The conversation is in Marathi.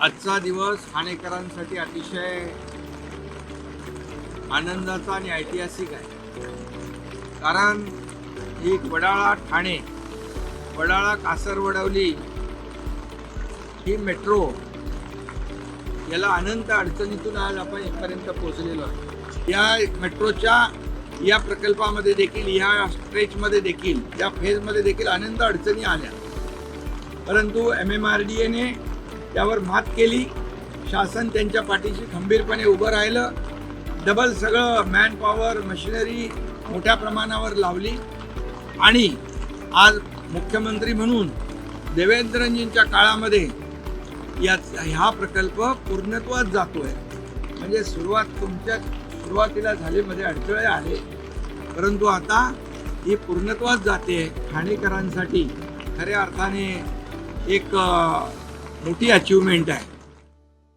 आजचा दिवस ठाणेकरांसाठी अतिशय आनंदाचा आणि ऐतिहासिक आहे. कारण ही वडाळा ठाणे, वडाळा कासरवडवली ही मेट्रो याला अनंत अडचणीतून आज आपण इथपर्यंत पोहोचलेलो आहे. या मेट्रोच्या या प्रकल्पामध्ये देखील, या स्ट्रेचमध्ये देखील, या फेजमध्ये देखील अनंत अडचणी आल्या, परंतु MMRDAने त्यावर मात केली. शासन त्यांच्या पाठीशी खंबीरपणे उभं राहिलं. डबल सगळं मॅन पॉवर, मशिनरी मोठ्या प्रमाणावर लावली आणि आज मुख्यमंत्री म्हणून देवेंद्रजींच्या काळामध्ये हा प्रकल्प पूर्णत्वास जातो आहे. म्हणजे सुरुवातीला झालेमध्ये अडथळे आले, परंतु आता ही पूर्णत्वास जाते. ठाणेकरांसाठी खऱ्या अर्थाने एक मोठी अचीवमेंट आहे.